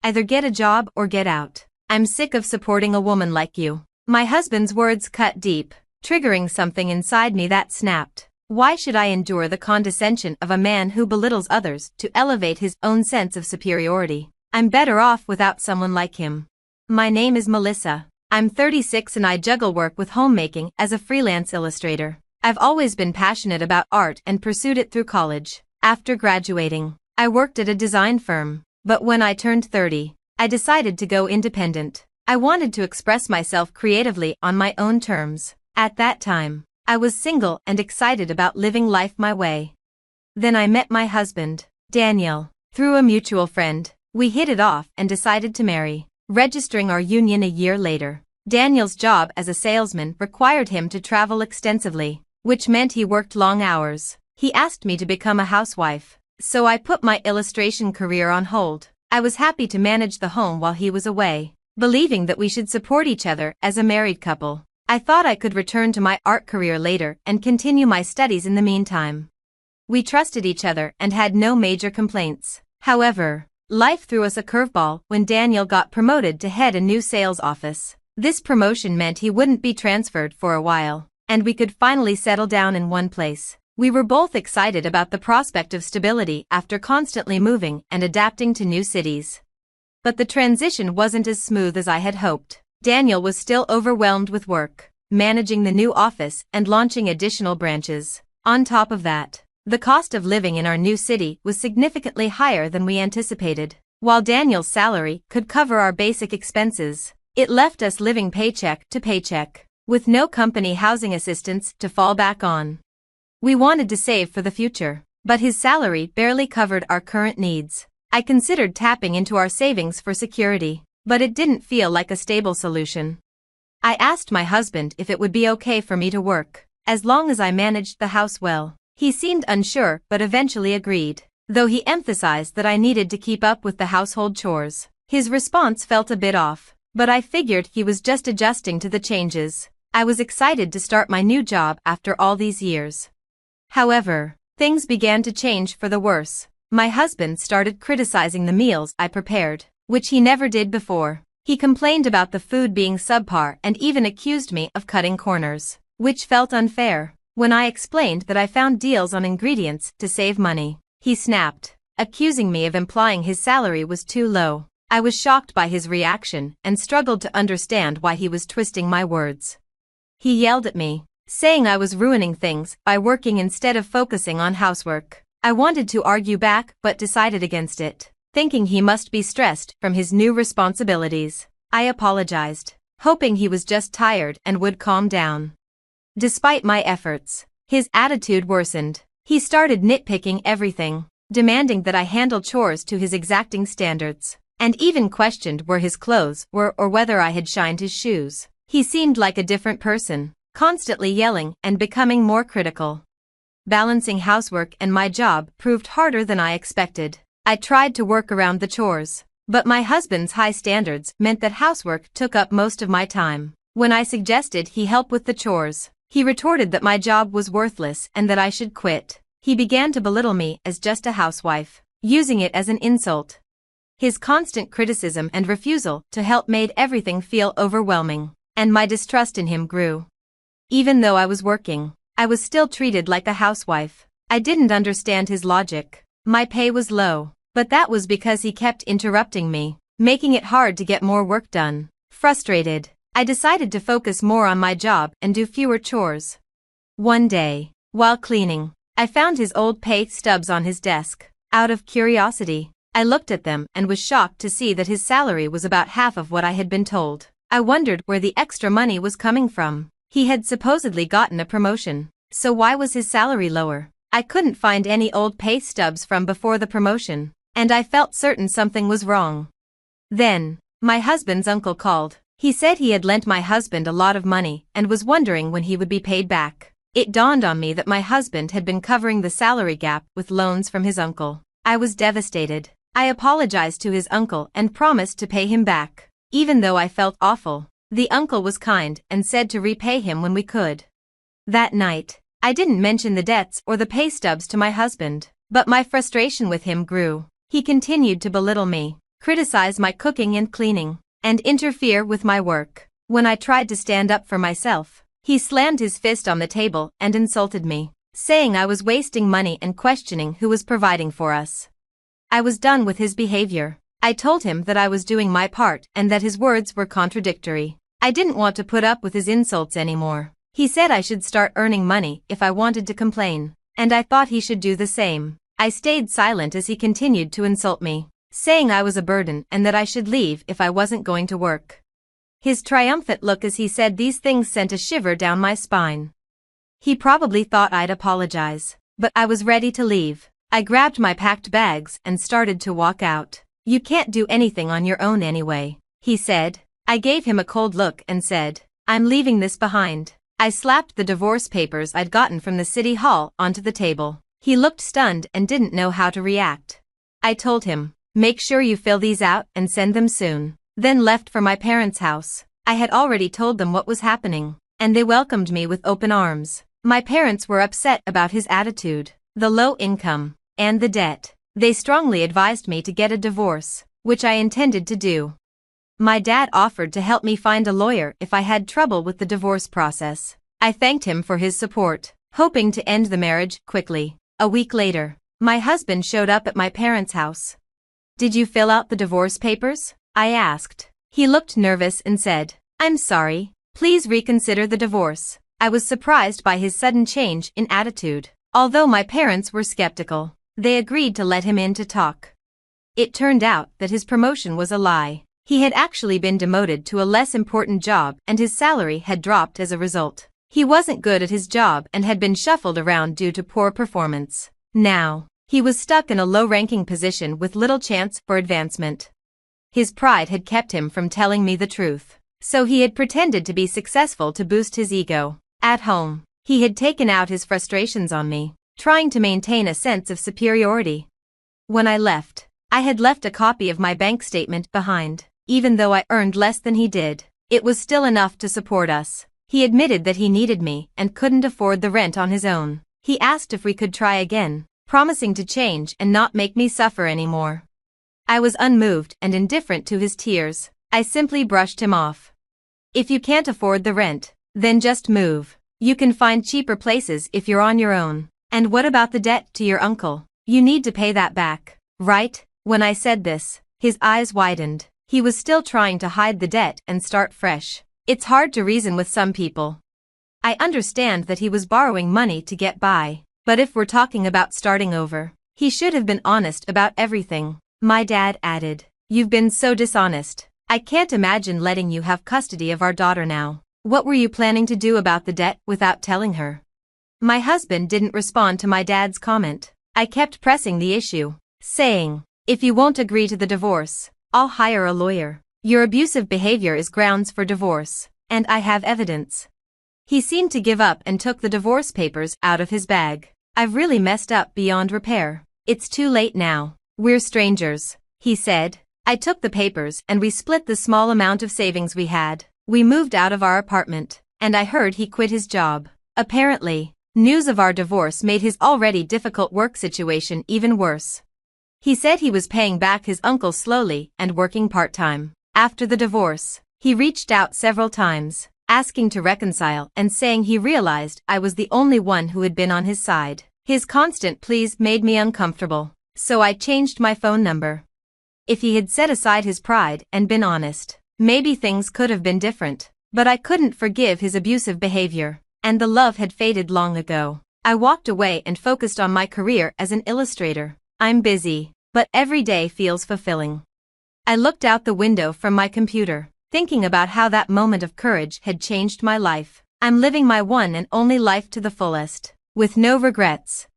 Either get a job or get out. I'm sick of supporting a woman like you." My husband's words cut deep, triggering something inside me that snapped. Why should I endure the condescension of a man who belittles others to elevate his own sense of superiority? I'm better off without someone like him. My name is Melissa. I'm 36 and I juggle work with homemaking as a freelance illustrator. I've always been passionate about art and pursued it through college. After graduating, I worked at a design firm, but when I turned 30, I decided to go independent. I wanted to express myself creatively on my own terms. At that time, I was single and excited about living life my way. Then I met my husband, Daniel, through a mutual friend. We hit it off and decided to marry, registering our union a year later. Daniel's job as a salesman required him to travel extensively, which meant he worked long hours. He asked me to become a housewife, so I put my illustration career on hold. I was happy to manage the home while he was away, believing that we should support each other as a married couple. I thought I could return to my art career later and continue my studies in the meantime. We trusted each other and had no major complaints. However, life threw us a curveball when Daniel got promoted to head a new sales office. This promotion meant he wouldn't be transferred for a while, and we could finally settle down in one place. We were both excited about the prospect of stability after constantly moving and adapting to new cities. But the transition wasn't as smooth as I had hoped. Daniel was still overwhelmed with work, managing the new office and launching additional branches. On top of that, the cost of living in our new city was significantly higher than we anticipated. While Daniel's salary could cover our basic expenses, it left us living paycheck to paycheck, with no company housing assistance to fall back on. We wanted to save for the future, but his salary barely covered our current needs. I considered tapping into our savings for security, but it didn't feel like a stable solution. I asked my husband if it would be okay for me to work, as long as I managed the house well. He seemed unsure but eventually agreed, though he emphasized that I needed to keep up with the household chores. His response felt a bit off, but I figured he was just adjusting to the changes. I was excited to start my new job after all these years. However, things began to change for the worse. My husband started criticizing the meals I prepared, which he never did before. He complained about the food being subpar and even accused me of cutting corners, which felt unfair. When I explained that I found deals on ingredients to save money, he snapped, accusing me of implying his salary was too low. I was shocked by his reaction and struggled to understand why he was twisting my words. He yelled at me, saying I was ruining things by working instead of focusing on housework. I wanted to argue back but decided against it, thinking he must be stressed from his new responsibilities. I apologized, hoping he was just tired and would calm down. Despite my efforts, his attitude worsened. He started nitpicking everything, demanding that I handle chores to his exacting standards, and even questioned where his clothes were or whether I had shined his shoes. He seemed like a different person, constantly yelling and becoming more critical. Balancing housework and my job proved harder than I expected. I tried to work around the chores, but my husband's high standards meant that housework took up most of my time. When I suggested he help with the chores, he retorted that my job was worthless and that I should quit. He began to belittle me as just a housewife, using it as an insult. His constant criticism and refusal to help made everything feel overwhelming, and my distrust in him grew. Even though I was working, I was still treated like a housewife. I didn't understand his logic. My pay was low, but that was because he kept interrupting me, making it hard to get more work done. Frustrated, I decided to focus more on my job and do fewer chores. One day, while cleaning, I found his old pay stubs on his desk. Out of curiosity, I looked at them and was shocked to see that his salary was about half of what I had been told. I wondered where the extra money was coming from. He had supposedly gotten a promotion, so why was his salary lower? I couldn't find any old pay stubs from before the promotion, and I felt certain something was wrong. Then, my husband's uncle called. He said he had lent my husband a lot of money and was wondering when he would be paid back. It dawned on me that my husband had been covering the salary gap with loans from his uncle. I was devastated. I apologized to his uncle and promised to pay him back. Even though I felt awful, the uncle was kind and said to repay him when we could. That night, I didn't mention the debts or the pay stubs to my husband, but my frustration with him grew. He continued to belittle me, criticize my cooking and cleaning, and interfere with my work. When I tried to stand up for myself, he slammed his fist on the table and insulted me, saying I was wasting money and questioning who was providing for us. I was done with his behavior. I told him that I was doing my part and that his words were contradictory. I didn't want to put up with his insults anymore. He said I should start earning money if I wanted to complain, and I thought he should do the same. I stayed silent as he continued to insult me, saying I was a burden and that I should leave if I wasn't going to work. His triumphant look as he said these things sent a shiver down my spine. He probably thought I'd apologize, but I was ready to leave. I grabbed my packed bags and started to walk out. "You can't do anything on your own anyway," he said. I gave him a cold look and said, "I'm leaving this behind." I slapped the divorce papers I'd gotten from the city hall onto the table. He looked stunned and didn't know how to react. I told him, "Make sure you fill these out and send them soon," then left for my parents' house. I had already told them what was happening, and they welcomed me with open arms. My parents were upset about his attitude, the low income, and the debt. They strongly advised me to get a divorce, which I intended to do. My dad offered to help me find a lawyer if I had trouble with the divorce process. I thanked him for his support, hoping to end the marriage quickly. A week later, my husband showed up at my parents' house. "Did you fill out the divorce papers?" I asked. He looked nervous and said, "I'm sorry, please reconsider the divorce." I was surprised by his sudden change in attitude. Although my parents were skeptical, they agreed to let him in to talk. It turned out that his promotion was a lie. He had actually been demoted to a less important job and his salary had dropped as a result. He wasn't good at his job and had been shuffled around due to poor performance. Now, he was stuck in a low-ranking position with little chance for advancement. His pride had kept him from telling me the truth, so he had pretended to be successful to boost his ego. At home, he had taken out his frustrations on me, trying to maintain a sense of superiority. When I left, I had left a copy of my bank statement behind. Even though I earned less than he did, it was still enough to support us. He admitted that he needed me and couldn't afford the rent on his own. He asked if we could try again, promising to change and not make me suffer anymore. I was unmoved and indifferent to his tears. I simply brushed him off. "If you can't afford the rent, then just move. You can find cheaper places if you're on your own. And what about the debt to your uncle? You need to pay that back, right?" When I said this, his eyes widened. He was still trying to hide the debt and start fresh. It's hard to reason with some people. I understand that he was borrowing money to get by, but if we're talking about starting over, he should have been honest about everything. My dad added, "You've been so dishonest. I can't imagine letting you have custody of our daughter now. What were you planning to do about the debt without telling her?" My husband didn't respond to my dad's comment. I kept pressing the issue, saying, "If you won't agree to the divorce, I'll hire a lawyer. Your abusive behavior is grounds for divorce, and I have evidence." He seemed to give up and took the divorce papers out of his bag. "I've really messed up beyond repair. It's too late now. We're strangers," he said. I took the papers and we split the small amount of savings we had. We moved out of our apartment, and I heard he quit his job. Apparently, news of our divorce made his already difficult work situation even worse. He said he was paying back his uncle slowly and working part-time. After the divorce, he reached out several times, asking to reconcile and saying he realized I was the only one who had been on his side. His constant pleas made me uncomfortable, so I changed my phone number. If he had set aside his pride and been honest, maybe things could have been different, but I couldn't forgive his abusive behavior, and the love had faded long ago. I walked away and focused on my career as an illustrator. I'm busy, but every day feels fulfilling. I looked out the window from my computer, thinking about how that moment of courage had changed my life. I'm living my one and only life to the fullest, with no regrets.